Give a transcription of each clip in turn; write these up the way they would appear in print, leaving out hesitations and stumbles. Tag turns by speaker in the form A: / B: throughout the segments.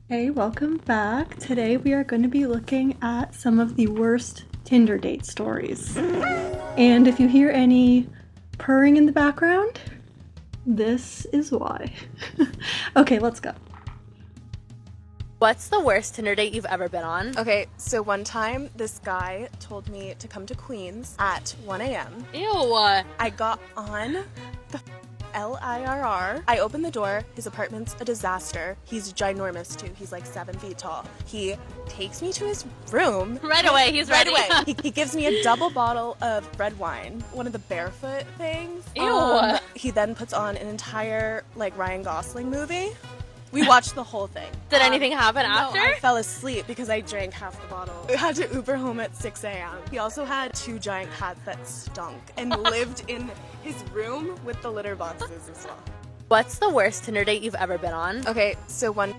A: Hey, welcome back. Today we are going to be looking at some of the worst Tinder date stories. And if you hear any purring in the background, this is why. Okay, let's go.
B: What's the worst Tinder date you've ever been on?
C: Okay, so one time this guy told me to come to Queens at 1 a.m.
B: Ew.
C: I got on the LIRR. I opened the door. His apartment's a disaster. He's ginormous too. He's like 7 feet tall. He takes me to his room.
B: Right away, he's
C: Right
B: ready.
C: away. He gives me a double bottle of red wine, one of the barefoot things.
B: Ew.
C: He then puts on an entire like Ryan Gosling movie. We watched the whole thing.
B: Did anything happen after?
C: No, I fell asleep because I drank half the bottle. I had to Uber home at 6 a.m. He also had 2 giant cats that stunk and lived in his room with the litter boxes as well.
B: What's the worst Tinder date you've ever been on?
C: Okay, so one...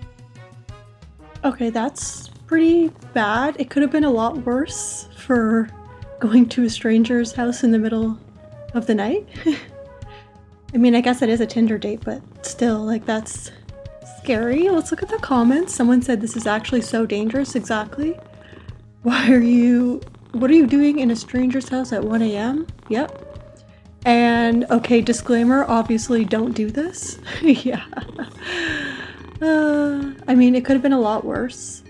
A: Okay, that's pretty bad. It could have been a lot worse for going to a stranger's house in the middle of the night. I mean, I guess it is a Tinder date, but still, like, that's scary. Let's look at the comments. Someone said this is actually so dangerous. Exactly. What are you doing in a stranger's house at 1 a.m.? Yep. And okay, disclaimer, obviously don't do this. Yeah. I mean, it could have been a lot worse.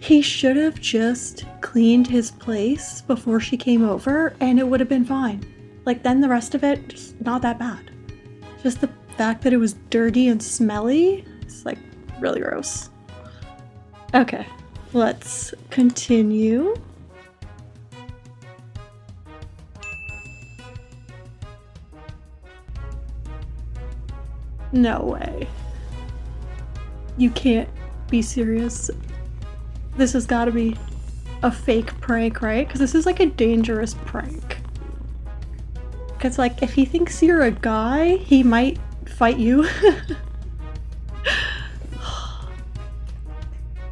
A: He should have just cleaned his place before she came over and it would have been fine. Like, then the rest of it, just not that bad. Just the fact that it was dirty and smelly, it's like really gross. Okay, let's continue. No way. You can't be serious. This has got to be a fake prank, right? Because this is like a dangerous prank. Because, like, if he thinks you're a guy, he might fight you.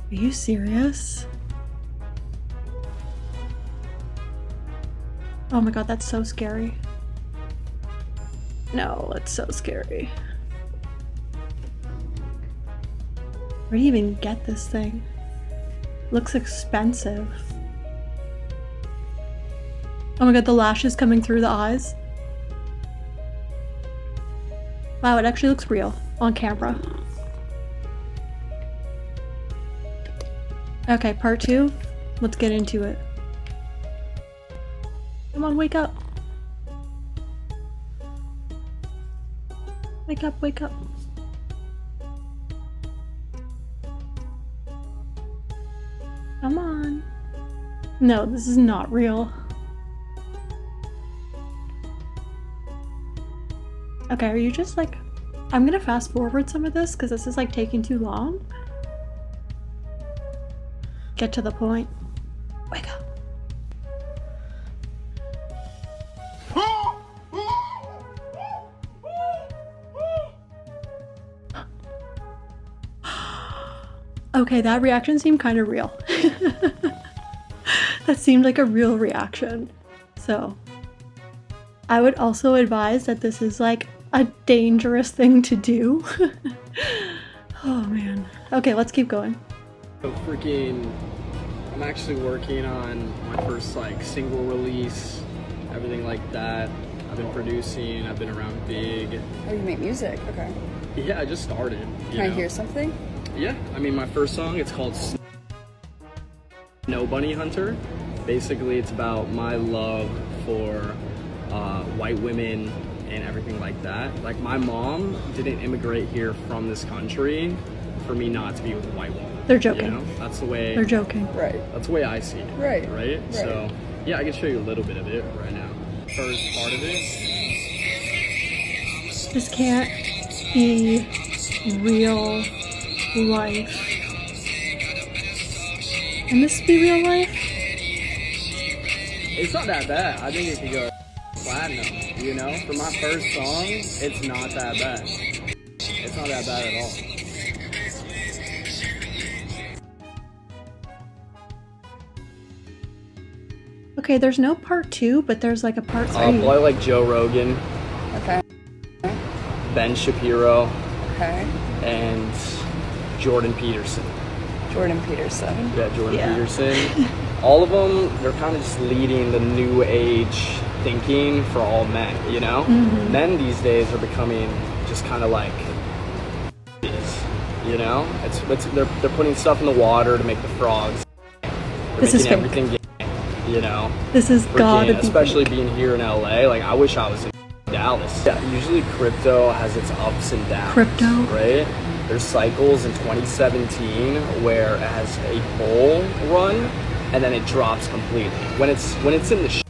A: Are you serious? Oh my god, that's so scary. No, that's so scary. Where do you even get this thing? Looks expensive. Oh my god, the lashes coming through the eyes. Wow, it actually looks real on camera. Okay, part 2. Let's get into it. Come on, wake up. Wake up, wake up. Come on. No, this is not real. Okay, are you just like... I'm gonna fast forward some of this because this is like taking too long. Get to the point. Wake up. Okay, that reaction seemed kind of real. That seemed like a real reaction. So, I would also advise that this is like a dangerous thing to do. Oh man. Okay, let's keep going.
D: I'm actually working on my first like single release, everything like that. I've been producing, I've been around big.
E: Oh, you make music? Okay.
D: Yeah, I just started.
E: Can I hear something?
D: Yeah, I mean my first song, it's called Snow Bunny Hunter. Basically it's about my love for white women and everything like that. Like, my mom didn't immigrate here from this country for me not to be with a white woman.
A: They're joking.
D: You know? That's the way.
A: They're joking.
E: Right.
D: That's the way I see it.
E: Right.
D: Right? So, yeah, I can show you a little bit of it right now. First part of it.
A: This can't be real life. Can this be real life?
D: It's not that bad. I think it could go platinum, you know? For my first song, it's not that bad. It's not that bad at all.
A: Okay, there's no part 2, but there's like a part 3.
D: Well, I like Joe Rogan,
E: Okay.
D: Ben Shapiro,
E: Okay.
D: and Jordan Peterson.
E: Jordan Peterson.
D: Yeah, Jordan
A: Yeah.
D: Peterson. All of them, they're kind of just leading the new age thinking for all men, you know?
A: Mm-hmm.
D: Men these days are becoming just kind of like, you know? They're putting stuff in the water to make the frogs. They're
A: This is
D: making
A: fake.
D: everything gay, you know?
A: This is gotta be
D: Especially
A: fake.
D: being here in LA, like I wish I was in Dallas. Yeah, usually crypto has its ups and downs.
A: Crypto?
D: Right? There's cycles in 2017 where it has a bull run and then it drops completely. When it's in the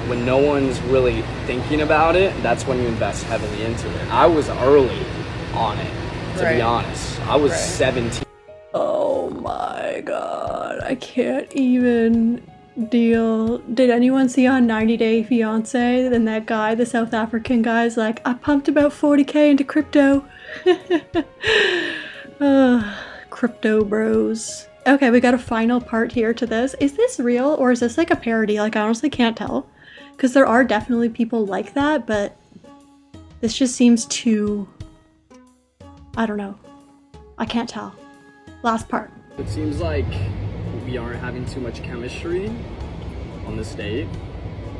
D: when no one's really thinking about it, that's when you invest heavily into it. I was early on it, to
E: Right.
D: be honest. I was
E: Right.
D: 17.
A: Oh my god, I can't even deal. Did anyone see on 90 Day Fiance? Then that guy, the South African guy's like, I pumped about 40K into crypto. Crypto bros. Okay, we got a final part here to this. Is this real or is this like a parody? Like, I honestly can't tell. Because there are definitely people like that, but this just seems too... I don't know. I can't tell. Last part.
D: It seems like we aren't having too much chemistry on this date.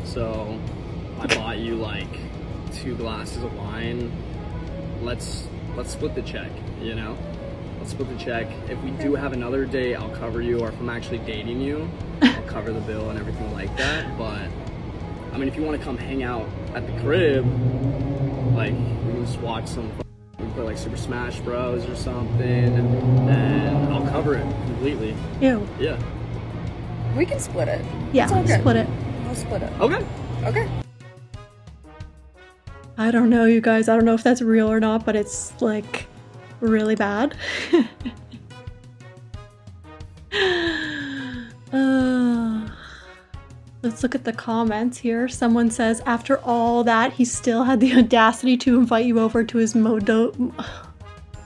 D: So I bought you like 2 glasses of wine. Let's split the check, you know? Let's split the check. If we do have another date, I'll cover you, or if I'm actually dating you, I'll cover the bill and everything like that. But I mean, if you want to come hang out at the crib, like we can just watch some, we can play like Super Smash Bros or something, and I'll cover it completely.
A: Ew.
D: Yeah.
E: We can split it.
A: Yeah,
E: It's all good.
A: split it.
E: We'll split it.
D: Okay.
E: Okay.
A: I don't know, you guys. I don't know if that's real or not, but it's like really bad. Let's look at the comments here. Someone says, after all that, he still had the audacity to invite you over to his Mojo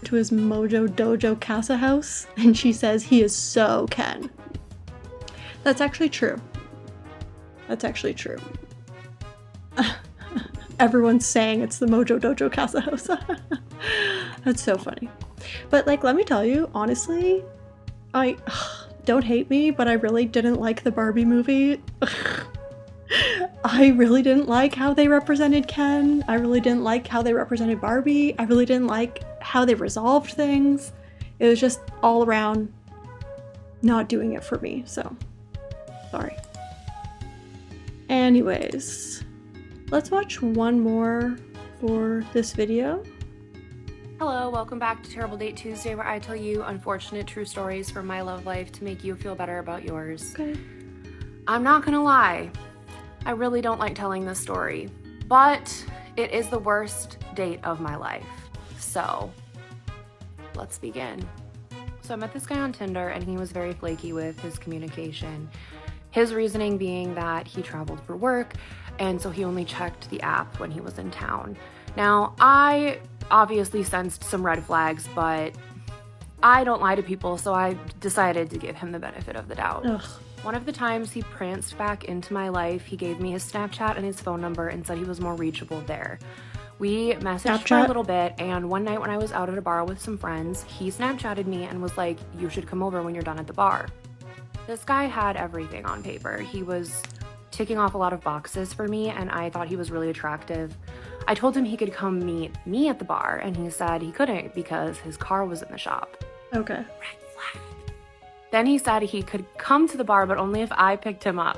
A: Dojo Casa house. And she says, he is so Ken. That's actually true. That's actually true. Everyone's saying it's the Mojo Dojo Casa house. That's so funny. But like, let me tell you, honestly, I don't hate me, but I really didn't like the Barbie movie. I really didn't like how they represented Ken. I really didn't like how they represented Barbie. I really didn't like how they resolved things. It was just all around not doing it for me, so sorry. Anyways, let's watch one more for this video.
F: Hello, welcome back to Terrible Date Tuesday, where I tell you unfortunate true stories from my love life to make you feel better about yours.
A: Okay.
F: I'm not gonna lie, I really don't like telling this story, but it is the worst date of my life. So, let's begin. So I met this guy on Tinder and he was very flaky with his communication. His reasoning being that he traveled for work and so he only checked the app when he was in town. Now, I obviously sensed some red flags, but I don't lie to people, so I decided to give him the benefit of the doubt.
A: Ugh.
F: One of the times he pranced back into my life, he gave me his Snapchat and his phone number and said he was more reachable there. We messaged for a
A: Snapchat?
F: little bit, and one night when I was out at a bar with some friends, he Snapchatted me and was like, you should come over when you're done at the bar. This guy had everything on paper. He was ticking off a lot of boxes for me, and I thought he was really attractive. I told him he could come meet me at the bar, and he said he couldn't because his car was in the shop.
A: Okay.
F: Red flag. Then he said he could come to the bar, but only if I picked him up.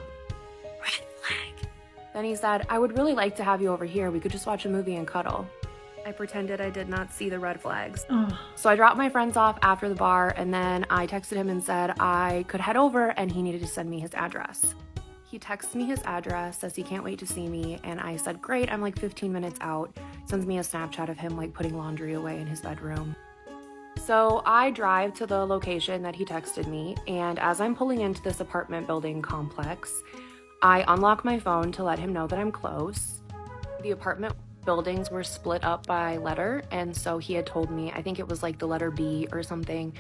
F: Red flag. Then he said, I would really like to have you over here. We could just watch a movie and cuddle. I pretended I did not see the red flags.
A: Oh.
F: So I dropped my friends off after the bar, and then I texted him and said I could head over and he needed to send me his address. He texts me his address, says he can't wait to see me, and I said, great, I'm like 15 minutes out. Sends me a Snapchat of him like putting laundry away in his bedroom. So I drive to the location that he texted me, and as I'm pulling into this apartment building complex, I unlock my phone to let him know that I'm close. The apartment buildings were split up by letter, and so he had told me, I think it was like the letter B or something.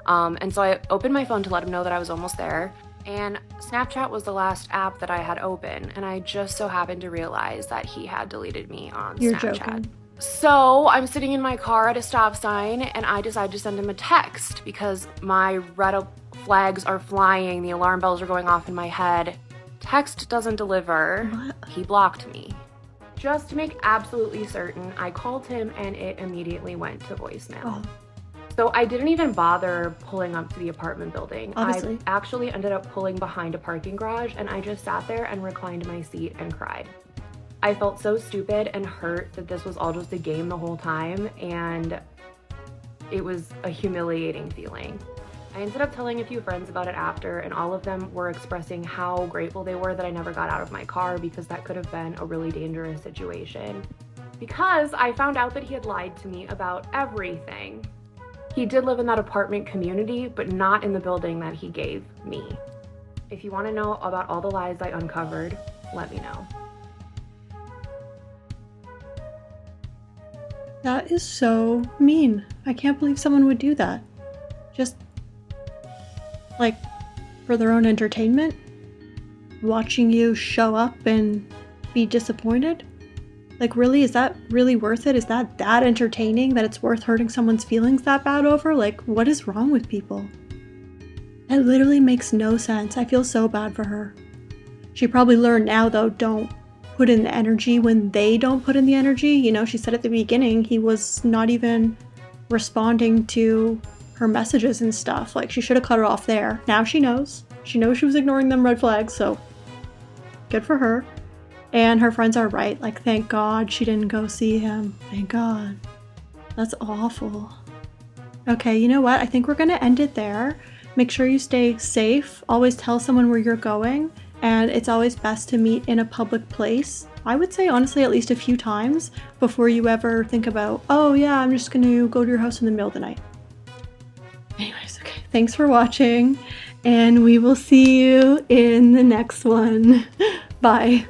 F: And so I opened my phone to let him know that I was almost there. And Snapchat was the last app that I had open, and I just so happened to realize that he had deleted me on
A: You're
F: Snapchat.
A: joking.
F: So I'm sitting in my car at a stop sign, and I decide to send him a text because my red flags are flying, the alarm bells are going off in my head. Text doesn't deliver.
A: What?
F: He blocked me. Just to make absolutely certain, I called him and it immediately went to voicemail.
A: Oh.
F: So I didn't even bother pulling up to the apartment building.
A: Obviously.
F: I actually ended up pulling behind a parking garage and I just sat there and reclined my seat and cried. I felt so stupid and hurt that this was all just a game the whole time, and it was a humiliating feeling. I ended up telling a few friends about it after, and all of them were expressing how grateful they were that I never got out of my car, because that could have been a really dangerous situation. Because I found out that he had lied to me about everything. He did live in that apartment community, but not in the building that he gave me. If you want to know about all the lies I uncovered, let me know.
A: That is so mean. I can't believe someone would do that. Just, like, for their own entertainment? Watching you show up and be disappointed? Like, really? Is that really worth it? Is that entertaining that it's worth hurting someone's feelings that bad over? Like, what is wrong with people? It literally makes no sense. I feel so bad for her. She probably learned now, though, don't put in the energy when they don't put in the energy. You know, she said at the beginning he was not even responding to her messages and stuff. Like, she should have cut her off there. Now she knows. She knows she was ignoring them red flags, so good for her. And her friends are right. Like, thank God she didn't go see him. Thank God. That's awful. Okay, you know what? I think we're gonna end it there. Make sure you stay safe. Always tell someone where you're going. And it's always best to meet in a public place. I would say, honestly, at least a few times before you ever think about, oh yeah, I'm just gonna go to your house in the middle of the night. Anyways, okay, thanks for watching, and we will see you in the next one. Bye.